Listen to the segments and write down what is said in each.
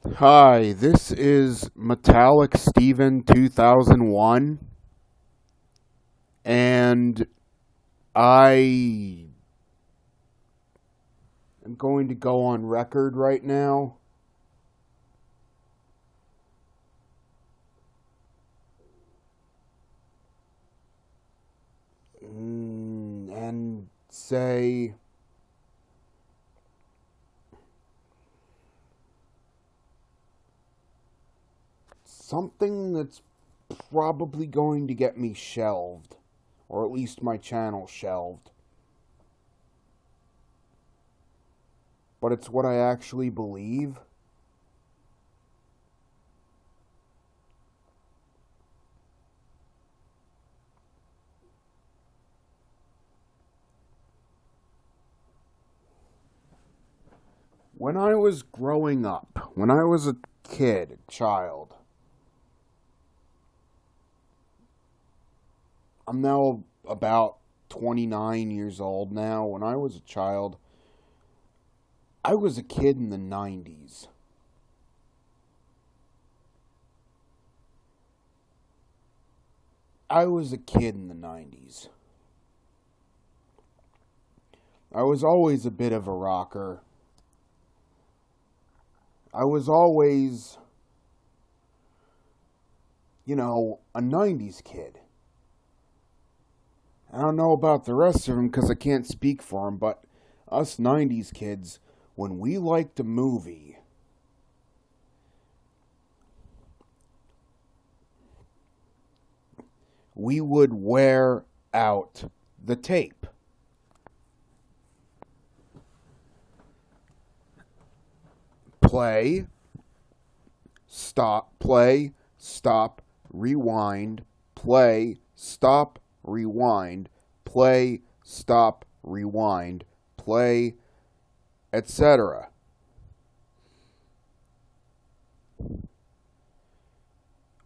Hi, this is Metallic Steven 2001, and I am going to go on record right now and say something that's probably going to get me shelved, or at least my channel shelved. But it's what I actually believe. When I was growing up, when I was a kid, a child, I'm now about 29 years old now. When I was a child, I was a kid in the 90s. I was a kid in the 90s. I was always a bit of a rocker. I was always, a 90s kid. I don't know about the rest of them because I can't speak for them, but us 90s kids, when we liked a movie, we would wear out the tape. Play, stop, rewind, play, stop, rewind, play, stop, rewind, play, etc.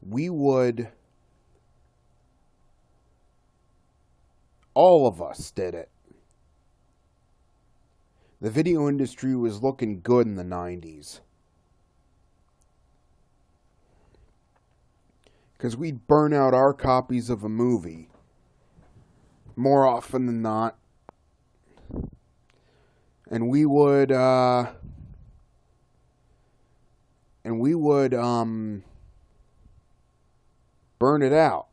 We would, all of us did it. The video industry was looking good in the 90s. Because we'd burn out our copies of a movie more often than not. And we would burn it out.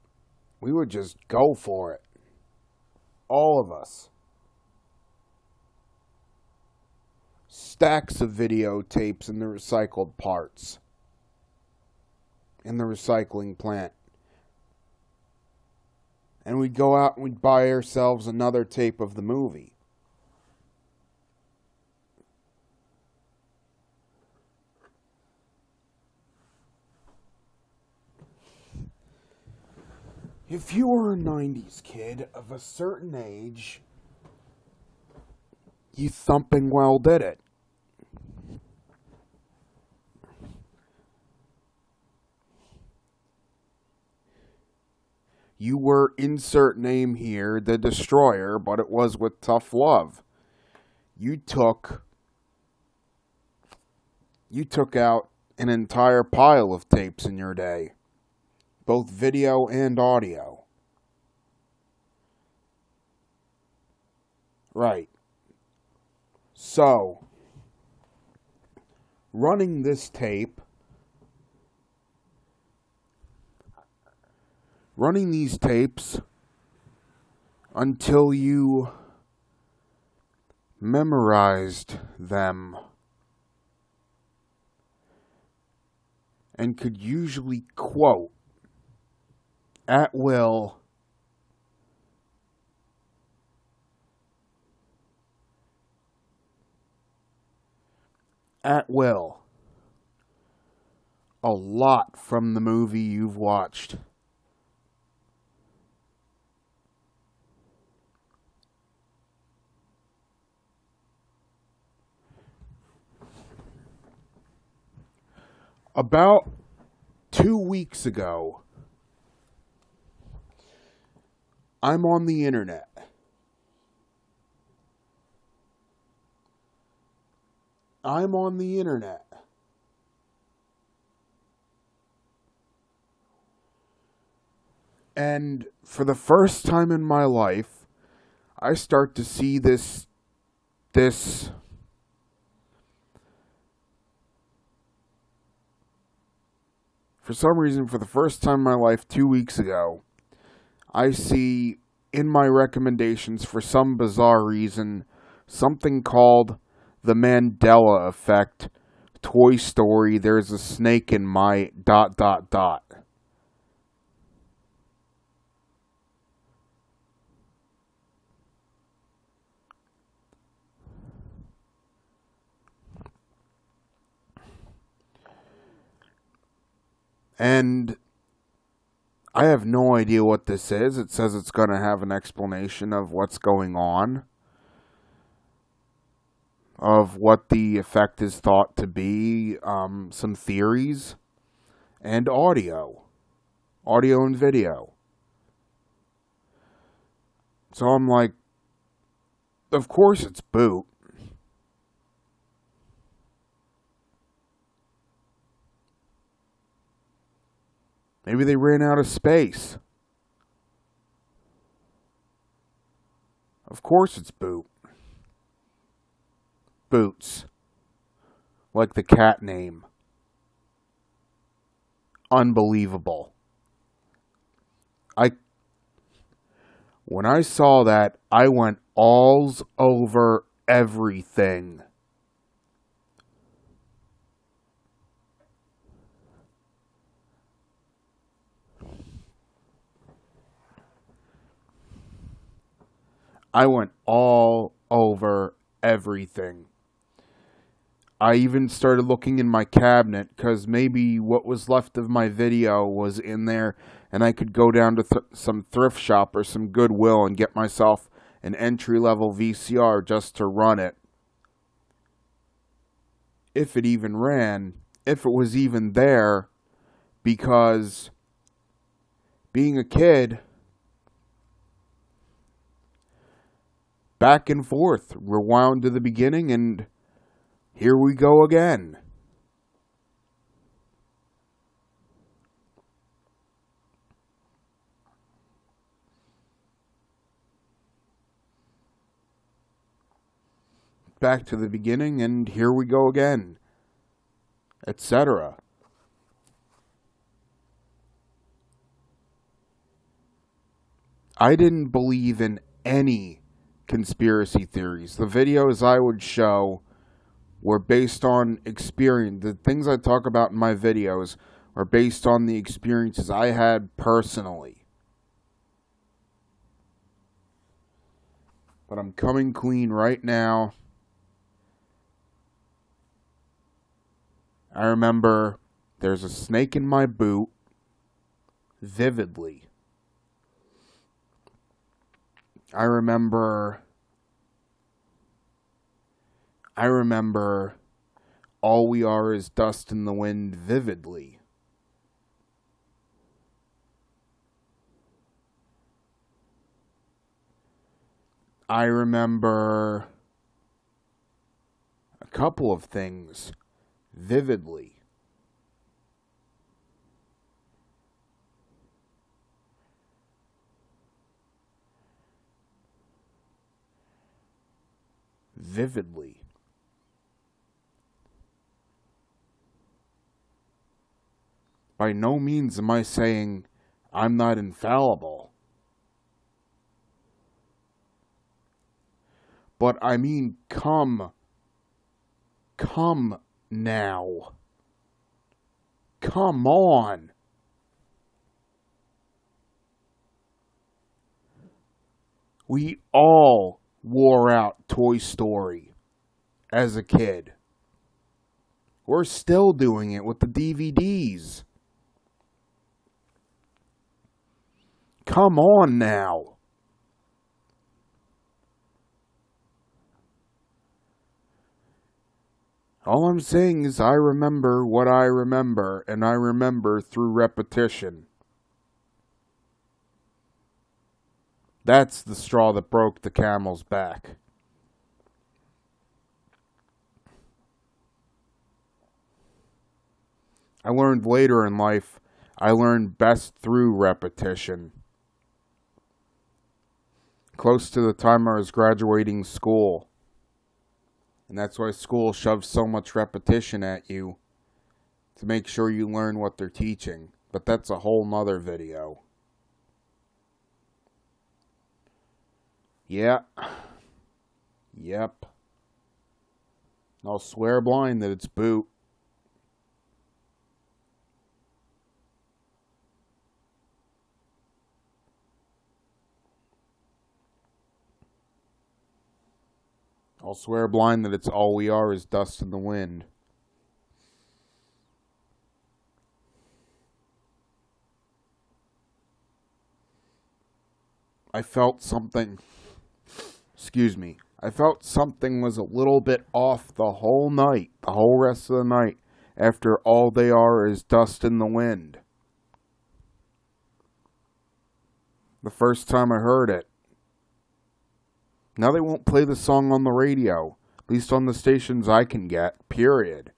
We would just go for it. All of us. Stacks of videotapes in the recycled parts. In the recycling plant. And we'd go out and we'd buy ourselves another tape of the movie. If you were a 90s kid of a certain age, you thumping well did it. You were, insert name here, the destroyer, but it was with tough love. You took out an entire pile of tapes in your day, both video and audio. Right. So, running this tape, running these tapes until you memorized them and could usually quote at will a lot from the movie you've watched. About 2 weeks ago, I'm on the internet. And for the first time in my life, I start to see this for some reason, for the first time in my life 2 weeks ago, I see in my recommendations, for some bizarre reason, something called the Mandela effect. Toy Story, there's a snake in my ... And I have no idea what this is. It says it's going to have an explanation of what's going on, of what the effect is thought to be, some theories, and audio and video. So I'm like, of course it's boot. Maybe they ran out of space. Of course it's boot. Boots. Like the cat name. Unbelievable. When I saw that, I went alls over everything. I went all over everything. I even started looking in my cabinet because maybe what was left of my video was in there and I could go down to some thrift shop or some Goodwill and get myself an entry-level VCR just to run it. If it even ran, if it was even there, because being a kid, back and forth, rewound to the beginning, and here we go again. Back to the beginning, and here we go again, etc. I didn't believe in any conspiracy theories. The videos I would show were based on experience. The things I talk about in my videos are based on the experiences I had personally. But I'm coming clean right now. I remember there's a snake in my boot vividly. I remember all we are is dust in the wind vividly. I remember a couple of things vividly. Vividly. By no means am I saying I'm not infallible. But I mean, come now. Come on. We all wore out Toy Story as a kid. We're still doing it with the DVDs. Come on now. All I'm saying is I remember what I remember, and I remember through repetition. That's the straw that broke the camel's back. I learned later in life, I learned best through repetition. close to the time I was graduating school. And that's why school shoves so much repetition at you, to make sure you learn what they're teaching. But that's a whole nother video. Yeah. Yep. I'll swear blind that it's boot. I'll swear blind that it's all we are is dust in the wind. I felt something. Excuse me. I felt something was a little bit off the whole night, the whole rest of the night, after all they are is dust in the wind. The first time I heard it. Now they won't play the song on the radio, at least on the stations I can get, period.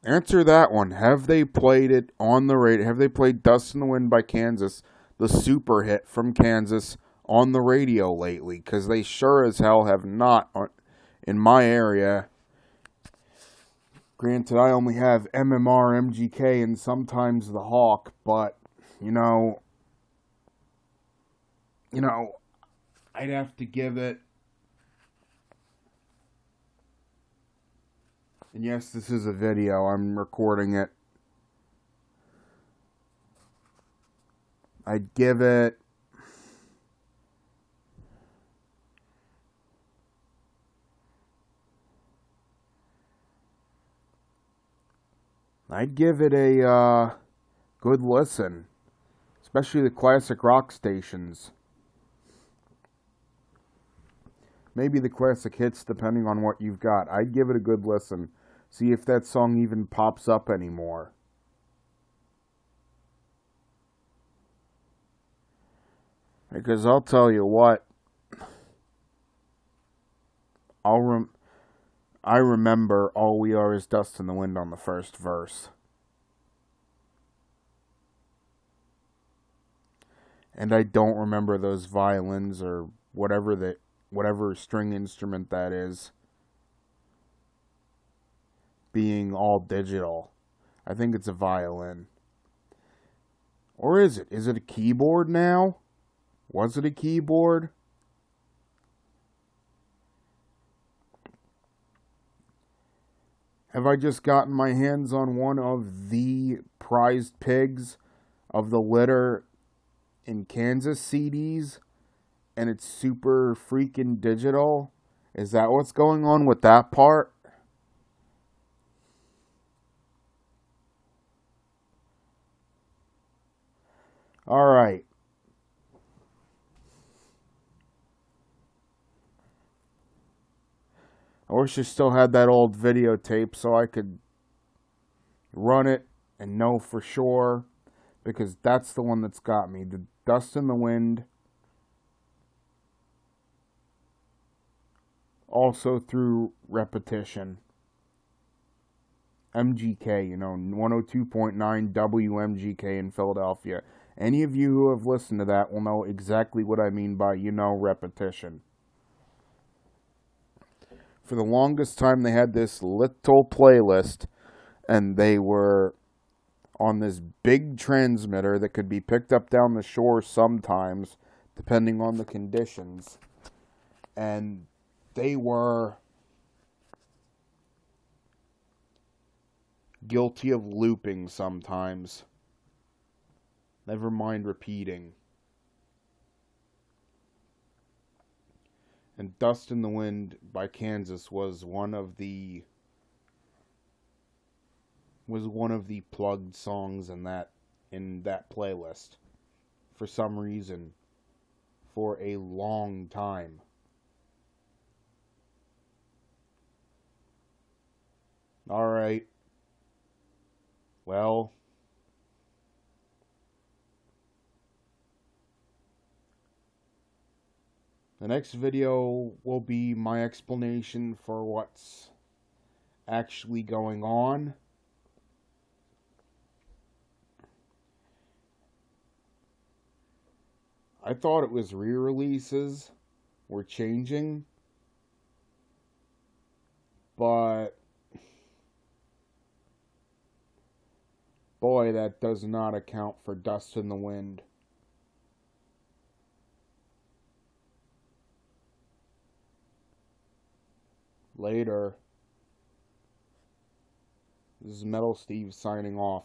Answer that one. Have they played it on the radio? Have they played Dust in the Wind by Kansas, the super hit from Kansas, on the radio lately? Because they sure as hell have not in my area. Granted, I only have MMR, MGK, and sometimes the Hawk, but, you know, I'd have to give it. And yes, this is a video. I'm recording it. I'd give it. A good listen. Especially the classic rock stations. Maybe the classic hits, depending on what you've got. I'd give it a good listen. See if that song even pops up anymore. Because I'll tell you what. I remember All We Are Is Dust in the Wind on the first verse. And I don't remember those violins or whatever string instrument that is being all digital. I think it's a violin. Or is it? Is it a keyboard now? Was it a keyboard? Have I just gotten my hands on one of the prized pigs of the litter in Kansas CDs? And it's super freaking digital? Is that what's going on with that part? Alright. I wish I still had that old videotape so I could run it and know for sure. Because that's the one that's got me. The Dust in the Wind. Also through repetition. MGK, 102.9 WMGK in Philadelphia. Any of you who have listened to that will know exactly what I mean by, repetition. For the longest time, they had this little playlist, and they were on this big transmitter that could be picked up down the shore sometimes, depending on the conditions. And they were guilty of looping sometimes. Never mind repeating. And Dust in the Wind by Kansas was one of the plugged songs in that playlist for some reason for a long time. All right. Well, the next video will be my explanation for what's actually going on. I thought it was re-releases were changing, but boy, that does not account for Dust in the Wind. Later. This is Metal Steve signing off.